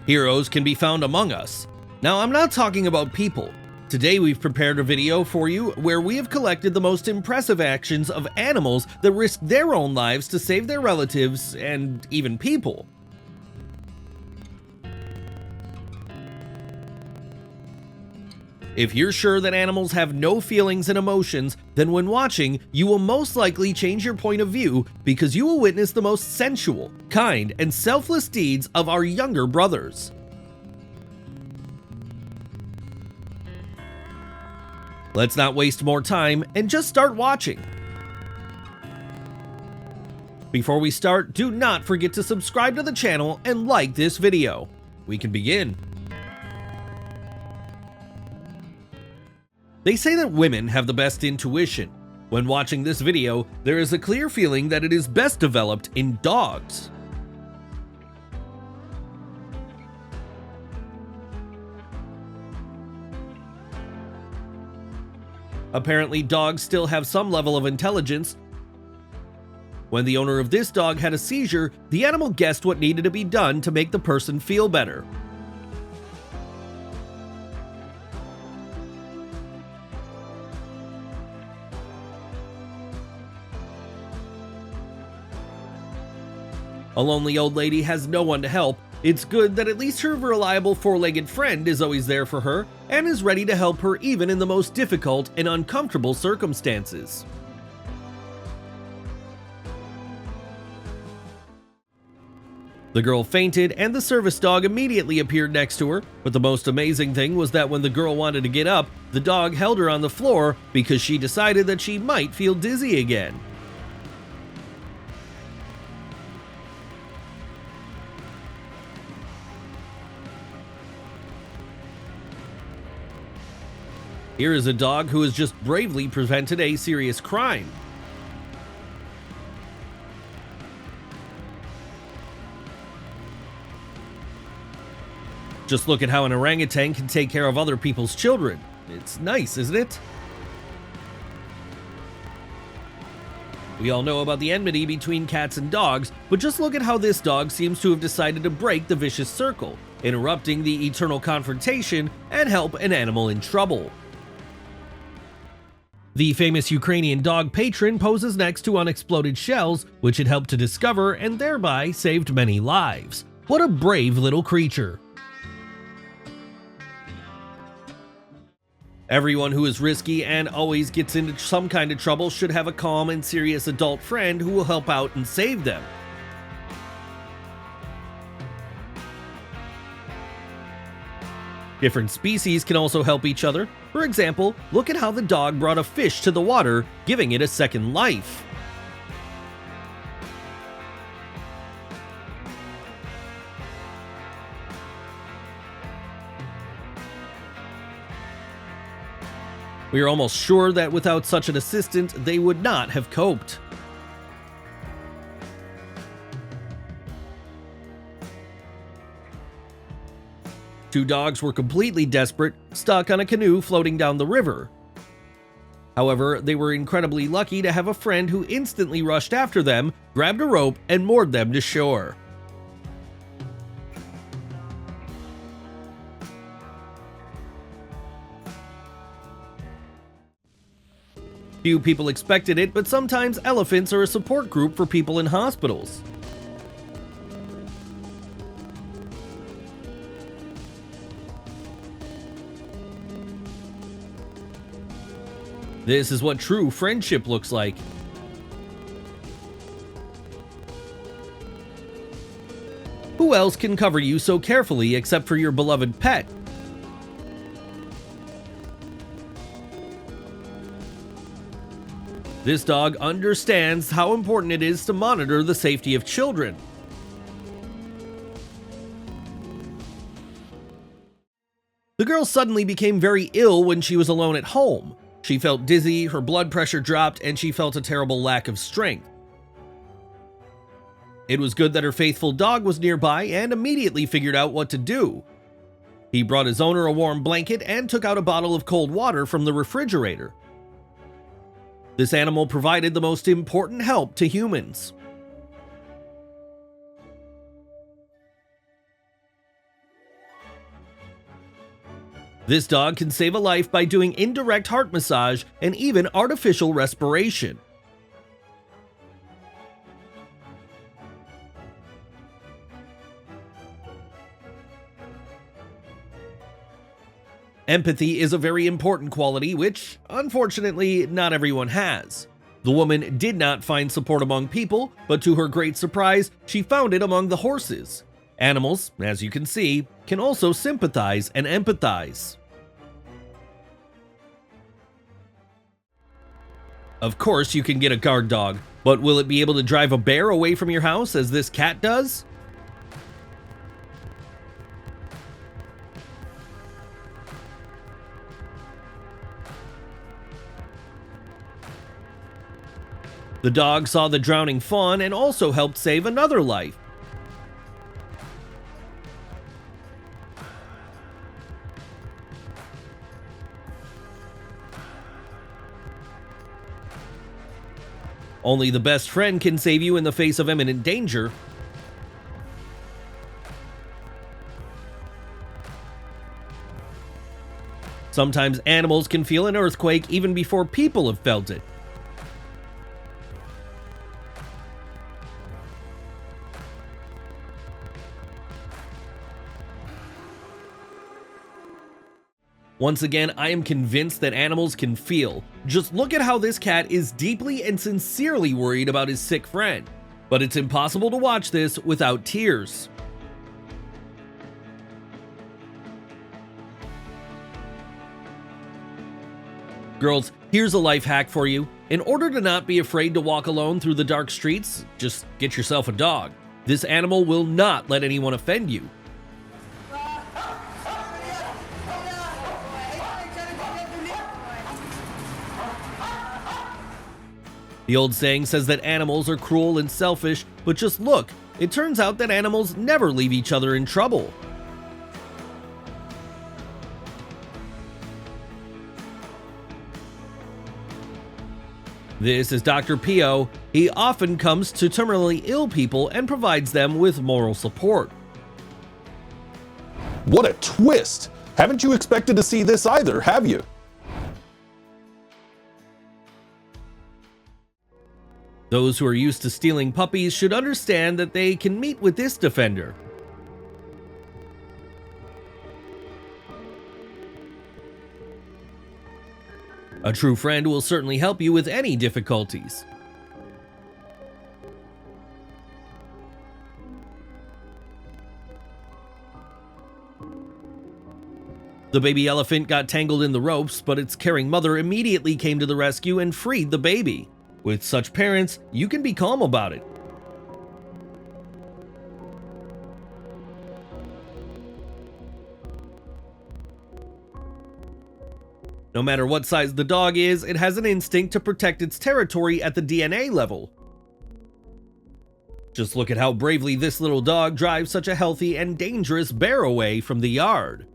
Heroes can be found among us. Now, I'm not talking about people. Today we've prepared a video for you where we have collected the most impressive actions of animals that risk their own lives to save their relatives and even people. If you're sure that animals have no feelings and emotions, then when watching, you will most likely change your point of view because you will witness the most sensual, kind, and selfless deeds of our younger brothers. Let's not waste more time and just start watching. Before we start, do not forget to subscribe to the channel and like this video. We can begin. They say that women have the best intuition. When watching this video, there is a clear feeling that it is best developed in dogs. Apparently, dogs still have some level of intelligence. When the owner of this dog had a seizure, the animal guessed what needed to be done to make the person feel better. A lonely old lady has no one to help. It's good that at least her reliable four-legged friend is always there for her and is ready to help her even in the most difficult and uncomfortable circumstances. The girl fainted and the service dog immediately appeared next to her, but the most amazing thing was that when the girl wanted to get up, the dog held her on the floor because she decided that she might feel dizzy again. Here is a dog who has just bravely prevented a serious crime. Just look at how an orangutan can take care of other people's children. It's nice, isn't it? We all know about the enmity between cats and dogs, but just look at how this dog seems to have decided to break the vicious circle, interrupting the eternal confrontation and help an animal in trouble. The famous Ukrainian dog Patron poses next to unexploded shells, which it helped to discover and thereby saved many lives. What a brave little creature. Everyone who is risky and always gets into some kind of trouble should have a calm and serious adult friend who will help out and save them. Different species can also help each other. For example, look at how the dog brought a fish to the water, giving it a second life. We are almost sure that without such an assistant, they would not have coped. Two dogs were completely desperate, stuck on a canoe floating down the river. However, they were incredibly lucky to have a friend who instantly rushed after them, grabbed a rope, and moored them to shore. Few people expected it, but sometimes elephants are a support group for people in hospitals. This is what true friendship looks like. Who else can cover you so carefully except for your beloved pet? This dog understands how important it is to monitor the safety of children. The girl suddenly became very ill when she was alone at home. She felt dizzy, her blood pressure dropped, and she felt a terrible lack of strength. It was good that her faithful dog was nearby and immediately figured out what to do. He brought his owner a warm blanket and took out a bottle of cold water from the refrigerator. This animal provided the most important help to humans. This dog can save a life by doing indirect heart massage and even artificial respiration. Empathy is a very important quality which, unfortunately, not everyone has. The woman did not find support among people, but to her great surprise, she found it among the horses. Animals, as you can see, can also sympathize and empathize. Of course, you can get a guard dog, but will it be able to drive a bear away from your house as this cat does? The dog saw the drowning fawn and also helped save another life. Only the best friend can save you in the face of imminent danger. Sometimes animals can feel an earthquake even before people have felt it. Once again, I am convinced that animals can feel. Just look at how this cat is deeply and sincerely worried about his sick friend. But it's impossible to watch this without tears. Girls, here's a life hack for you. In order to not be afraid to walk alone through the dark streets, just get yourself a dog. This animal will not let anyone offend you. The old saying says that animals are cruel and selfish, but just look, it turns out that animals never leave each other in trouble. This is Dr. Pio. He often comes to terminally ill people and provides them with moral support. What a twist! Haven't you expected to see this either, have you? Those who are used to stealing puppies should understand that they can meet with this defender. A true friend will certainly help you with any difficulties. The baby elephant got tangled in the ropes, but its caring mother immediately came to the rescue and freed the baby. With such parents, you can be calm about it. No matter what size the dog is, it has an instinct to protect its territory at the DNA level. Just look at how bravely this little dog drives such a healthy and dangerous bear away from the yard.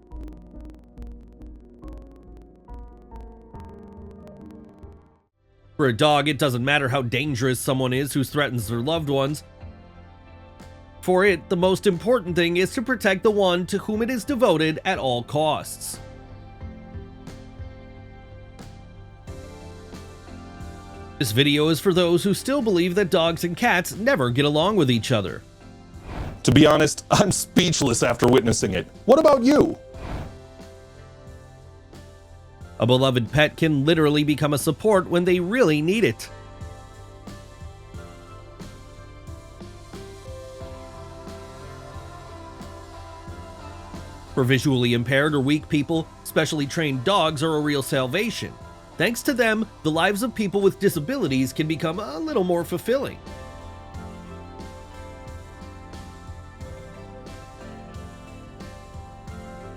For a dog, it doesn't matter how dangerous someone is who threatens their loved ones. For it, the most important thing is to protect the one to whom it is devoted at all costs. This video is for those who still believe that dogs and cats never get along with each other. To be honest, I'm speechless after witnessing it. What about you? A beloved pet can literally become a support when they really need it. For visually impaired or weak people, specially trained dogs are a real salvation. Thanks to them, the lives of people with disabilities can become a little more fulfilling.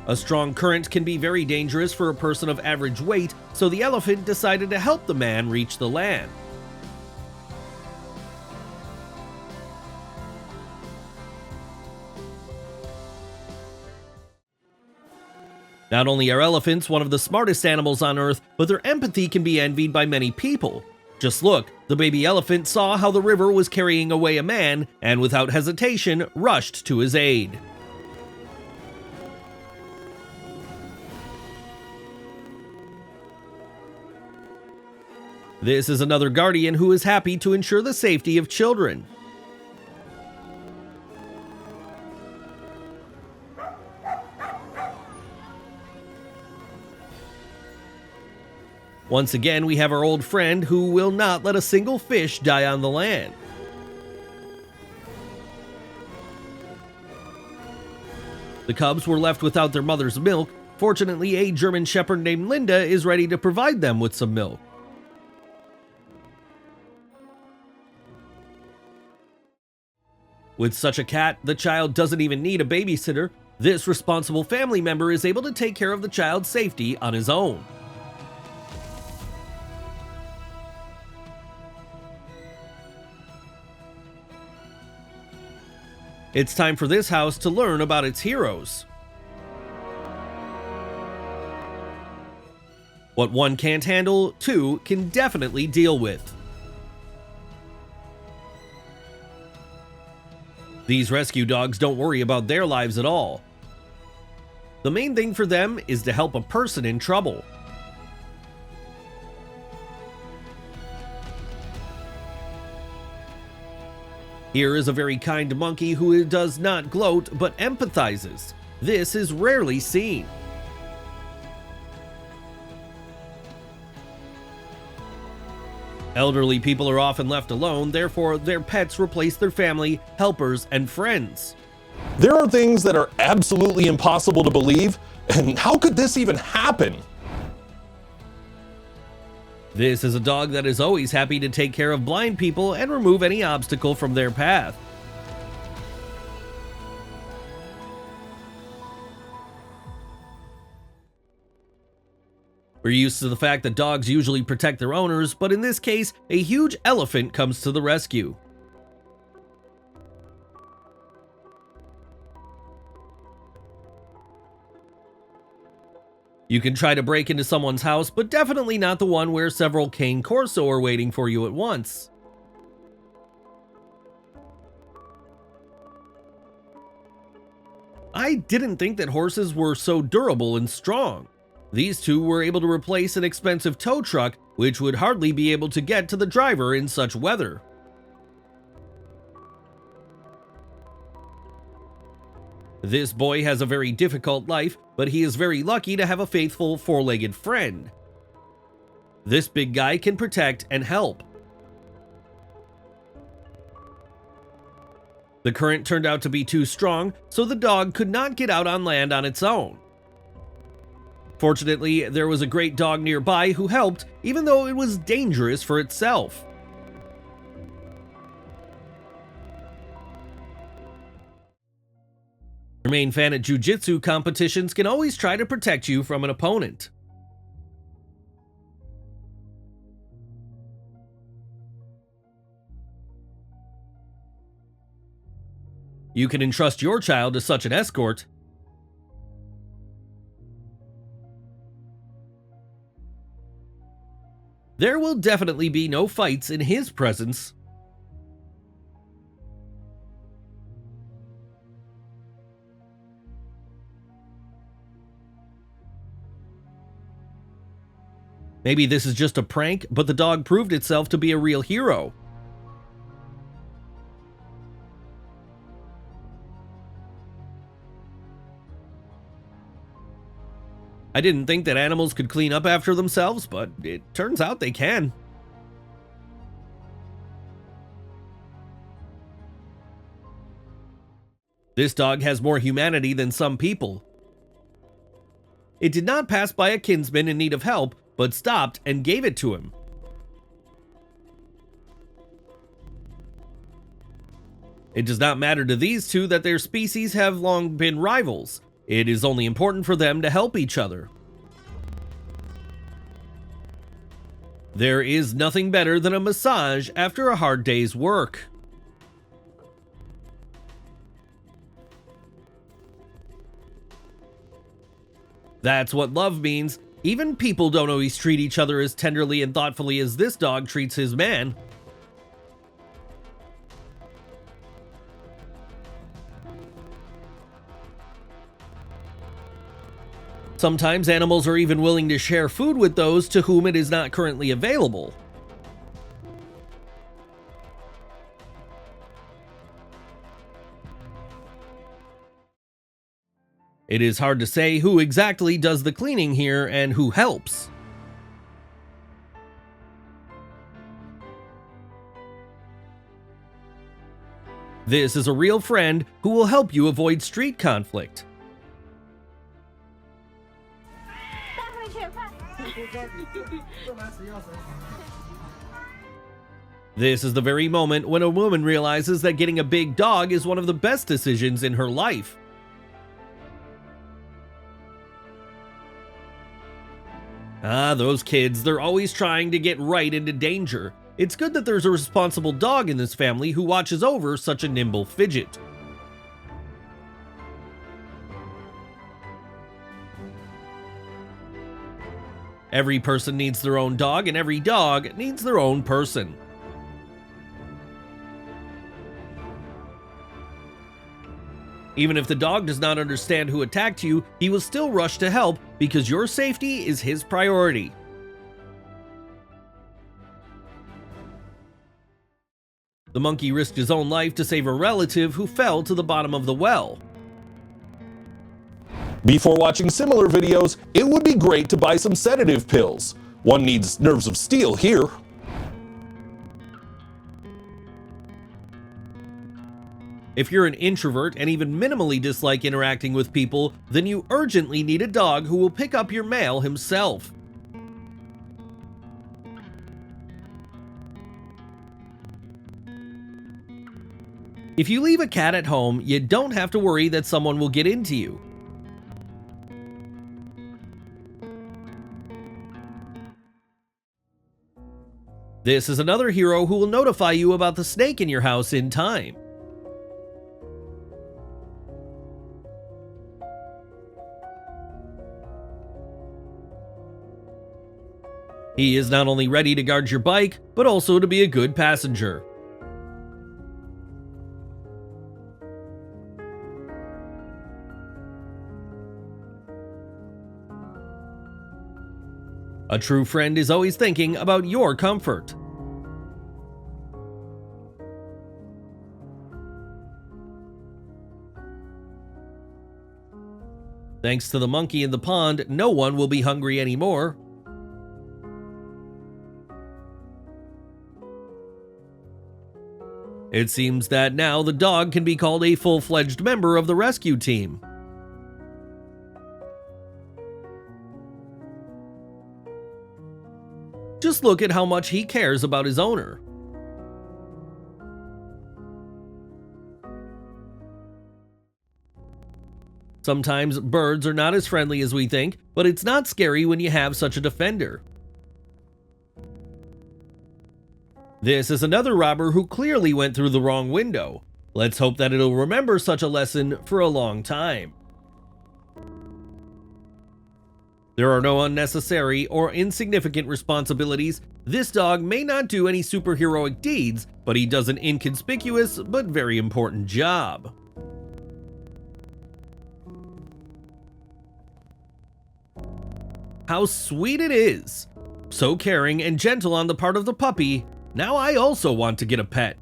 A strong current can be very dangerous for a person of average weight, so the elephant decided to help the man reach the land. Not only are elephants one of the smartest animals on Earth, but their empathy can be envied by many people. Just look, the baby elephant saw how the river was carrying away a man, and without hesitation, rushed to his aid. This is another guardian who is happy to ensure the safety of children. Once again, we have our old friend who will not let a single fish die on the land. The cubs were left without their mother's milk. Fortunately, a German Shepherd named Linda is ready to provide them with some milk. With such a cat, the child doesn't even need a babysitter. This responsible family member is able to take care of the child's safety on his own. It's time for this house to learn about its heroes. What one can't handle, two can definitely deal with. These rescue dogs don't worry about their lives at all. The main thing for them is to help a person in trouble. Here is a very kind monkey who does not gloat but empathizes. This is rarely seen. Elderly people are often left alone, therefore their pets replace their family, helpers, and friends. There are things that are absolutely impossible to believe, and how could this even happen? This is a dog that is always happy to take care of blind people and remove any obstacle from their path. We're used to the fact that dogs usually protect their owners, but in this case, a huge elephant comes to the rescue. You can try to break into someone's house, but definitely not the one where several cane corso are waiting for you at once. I didn't think that horses were so durable and strong. These two were able to replace an expensive tow truck, which would hardly be able to get to the driver in such weather. This boy has a very difficult life, but he is very lucky to have a faithful four-legged friend. This big guy can protect and help. The current turned out to be too strong, so the dog could not get out on land on its own. Fortunately, there was a great dog nearby who helped, even though it was dangerous for itself. Your main fan at jiu-jitsu competitions can always try to protect you from an opponent. You can entrust your child to such an escort. There will definitely be no fights in his presence. Maybe this is just a prank, but the dog proved itself to be a real hero. I didn't think that animals could clean up after themselves, but it turns out they can. This dog has more humanity than some people. It did not pass by a kinsman in need of help, but stopped and gave it to him. It does not matter to these two that their species have long been rivals. It is only important for them to help each other. There is nothing better than a massage after a hard day's work. That's what love means. Even people don't always treat each other as tenderly and thoughtfully as this dog treats his man. Sometimes animals are even willing to share food with those to whom it is not currently available. It is hard to say who exactly does the cleaning here and who helps. This is a real friend who will help you avoid street conflict. This is the very moment when a woman realizes that getting a big dog is one of the best decisions in her life. Ah, those kids, they're always trying to get right into danger. It's good that there's a responsible dog in this family who watches over such a nimble fidget. Every person needs their own dog, and every dog needs their own person. Even if the dog does not understand who attacked you, he will still rush to help because your safety is his priority. The monkey risked his own life to save a relative who fell to the bottom of the well. Before watching similar videos, it would be great to buy some sedative pills. One needs nerves of steel here. If you're an introvert and even minimally dislike interacting with people, then you urgently need a dog who will pick up your mail himself. If you leave a cat at home, you don't have to worry that someone will get into you. This is another hero who will notify you about the snake in your house in time. He is not only ready to guard your bike, but also to be a good passenger. A true friend is always thinking about your comfort. Thanks to the monkey in the pond, no one will be hungry anymore. It seems that now the dog can be called a full-fledged member of the rescue team. Just look at how much he cares about his owner. Sometimes birds are not as friendly as we think, but it's not scary when you have such a defender. This is another robber who clearly went through the wrong window. Let's hope that it'll remember such a lesson for a long time. There are no unnecessary or insignificant responsibilities. This dog may not do any superheroic deeds, but he does an inconspicuous but very important job. How sweet it is! So caring and gentle on the part of the puppy. Now I also want to get a pet.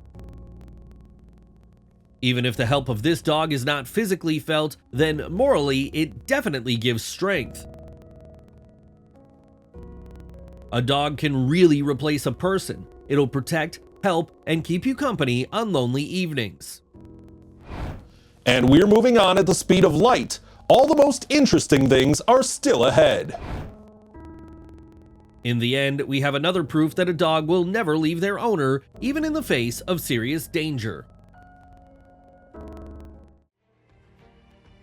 Even if the help of this dog is not physically felt, then morally it definitely gives strength. A dog can really replace a person. It'll protect, help, and keep you company on lonely evenings. And we're moving on at the speed of light. All the most interesting things are still ahead. In the end, we have another proof that a dog will never leave their owner, even in the face of serious danger.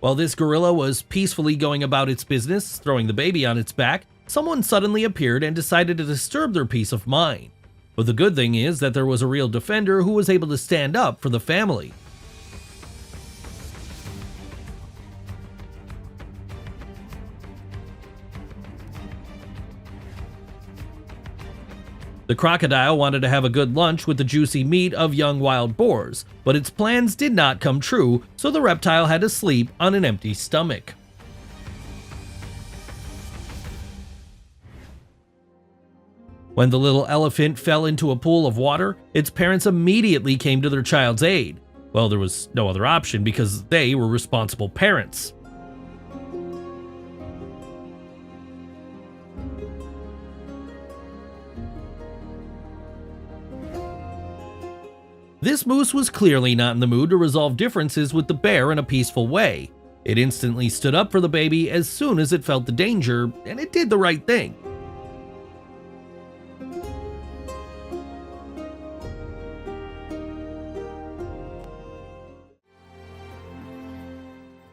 While this gorilla was peacefully going about its business, throwing the baby on its back, someone suddenly appeared and decided to disturb their peace of mind. But the good thing is that there was a real defender who was able to stand up for the family. The crocodile wanted to have a good lunch with the juicy meat of young wild boars, but its plans did not come true, so the reptile had to sleep on an empty stomach. When the little elephant fell into a pool of water, its parents immediately came to their child's aid. Well, there was no other option because they were responsible parents. This moose was clearly not in the mood to resolve differences with the bear in a peaceful way. It instantly stood up for the baby as soon as it felt the danger, and it did the right thing.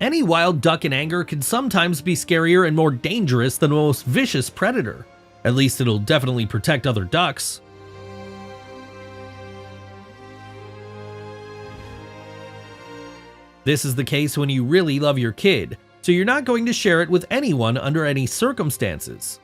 Any wild duck in anger can sometimes be scarier and more dangerous than the most vicious predator. At least it'll definitely protect other ducks. This is the case when you really love your kid, so you're not going to share it with anyone under any circumstances.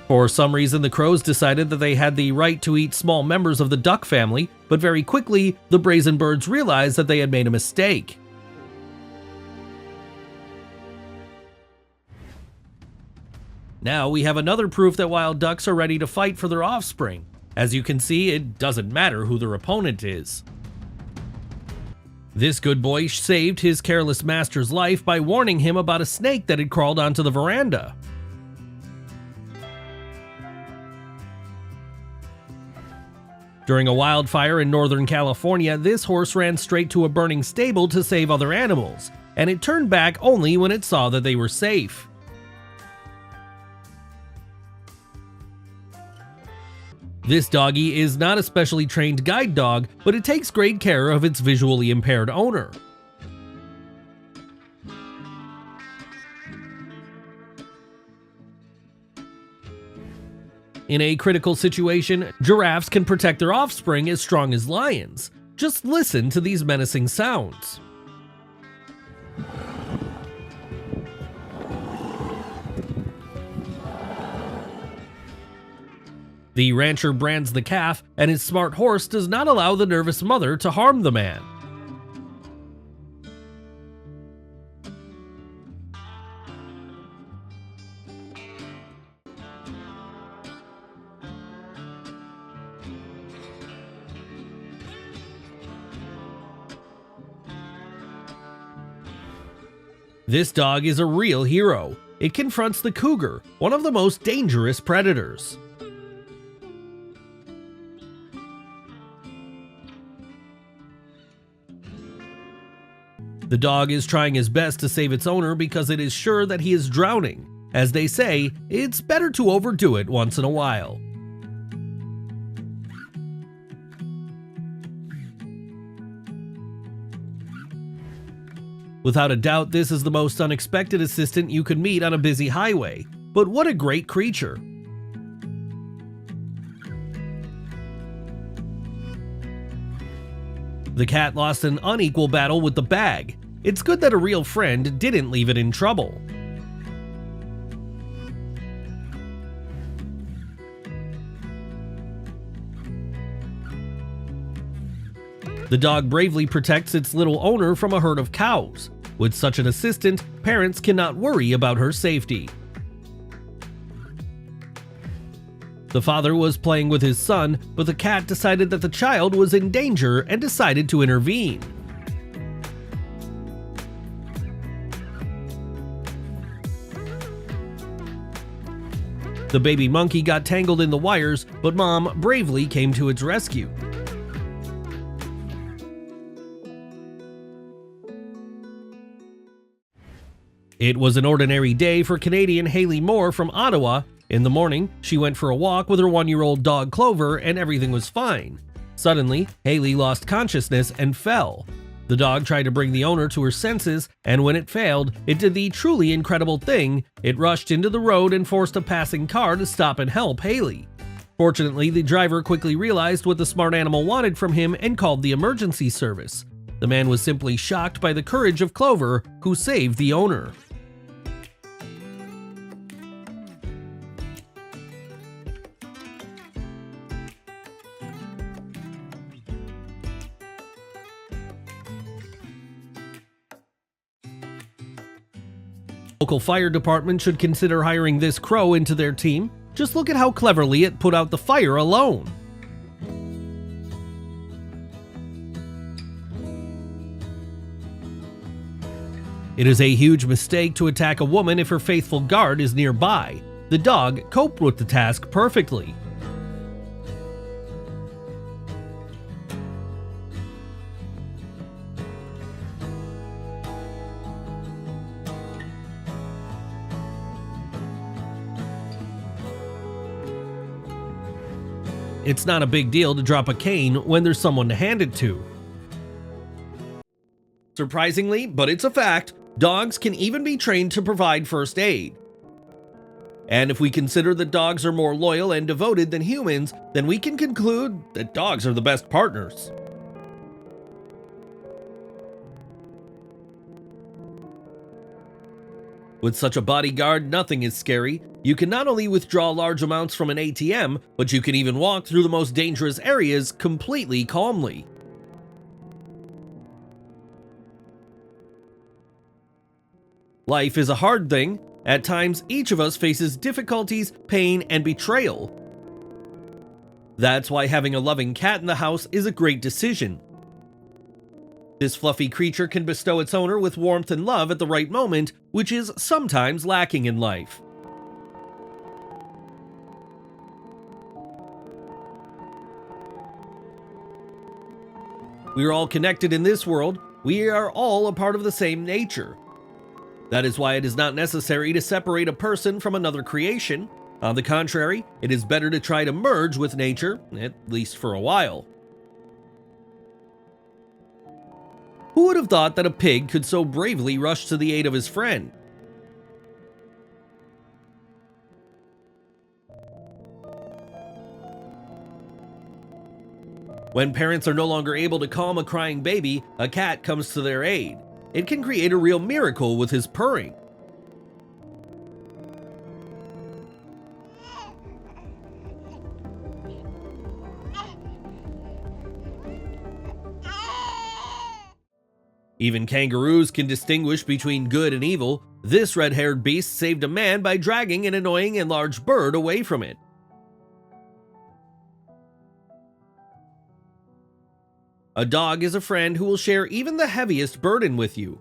For some reason, the crows decided that they had the right to eat small members of the duck family, but very quickly, the brazen birds realized that they had made a mistake. Now we have another proof that wild ducks are ready to fight for their offspring. As you can see, it doesn't matter who their opponent is. This good boy saved his careless master's life by warning him about a snake that had crawled onto the veranda. During a wildfire in Northern California, this horse ran straight to a burning stable to save other animals, and it turned back only when it saw that they were safe. This doggy is not a specially trained guide dog, but it takes great care of its visually impaired owner. In a critical situation, giraffes can protect their offspring as strong as lions. Just listen to these menacing sounds. The rancher brands the calf, and his smart horse does not allow the nervous mother to harm the man. This dog is a real hero. It confronts the cougar, one of the most dangerous predators. The dog is trying his best to save its owner because it is sure that he is drowning. As they say, it's better to overdo it once in a while. Without a doubt, this is the most unexpected assistant you could meet on a busy highway. But what a great creature! The cat lost an unequal battle with the bag. It's good that a real friend didn't leave it in trouble. The dog bravely protects its little owner from a herd of cows. With such an assistant, parents cannot worry about her safety. The father was playing with his son, but the cat decided that the child was in danger and decided to intervene. The baby monkey got tangled in the wires, but Mom bravely came to its rescue. It was an ordinary day for Canadian Haley Moore from Ottawa. In the morning, she went for a walk with her 1-year-old dog Clover and everything was fine. Suddenly, Haley lost consciousness and fell. The dog tried to bring the owner to her senses, and when it failed, it did the truly incredible thing. It rushed into the road and forced a passing car to stop and help Haley. Fortunately, the driver quickly realized what the smart animal wanted from him and called the emergency service. The man was simply shocked by the courage of Clover, who saved the owner. Local fire department should consider hiring this crow into their team. Just look at how cleverly it put out the fire alone. It is a huge mistake to attack a woman if her faithful guard is nearby. the dog coped with the task perfectly. It's not a big deal to drop a cane when there's someone to hand it to. Surprisingly, but it's a fact, dogs can even be trained to provide first aid. And if we consider that dogs are more loyal and devoted than humans, then we can conclude that dogs are the best partners. With such a bodyguard, nothing is scary. You can not only withdraw large amounts from an ATM, but you can even walk through the most dangerous areas completely calmly. Life is a hard thing. At times, each of us faces difficulties, pain, and betrayal. That's why having a loving cat in the house is a great decision. This fluffy creature can bestow its owner with warmth and love at the right moment, which is sometimes lacking in life. We are all connected in this world. We are all a part of the same nature. That is why it is not necessary to separate a person from another creation. On the contrary, it is better to try to merge with nature, at least for a while. Who would have thought that a pig could so bravely rush to the aid of his friend? When parents are no longer able to calm a crying baby, a cat comes to their aid. It can create a real miracle with his purring. Even kangaroos can distinguish between good and evil. This red-haired beast saved a man by dragging an annoying and large bird away from it. A dog is a friend who will share even the heaviest burden with you.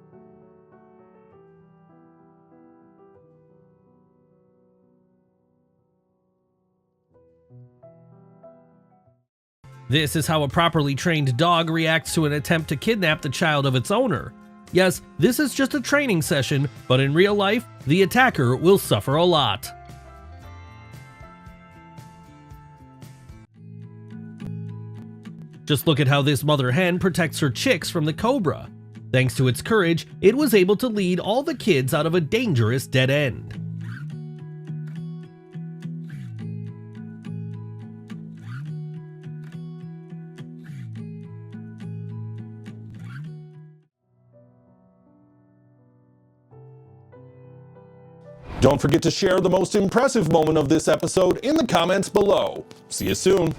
This is how a properly trained dog reacts to an attempt to kidnap the child of its owner. Yes, this is just a training session, but in real life, the attacker will suffer a lot. Just look at how this mother hen protects her chicks from the cobra. Thanks to its courage, it was able to lead all the kids out of a dangerous dead end. Don't forget to share the most impressive moment of this episode in the comments below. See you soon.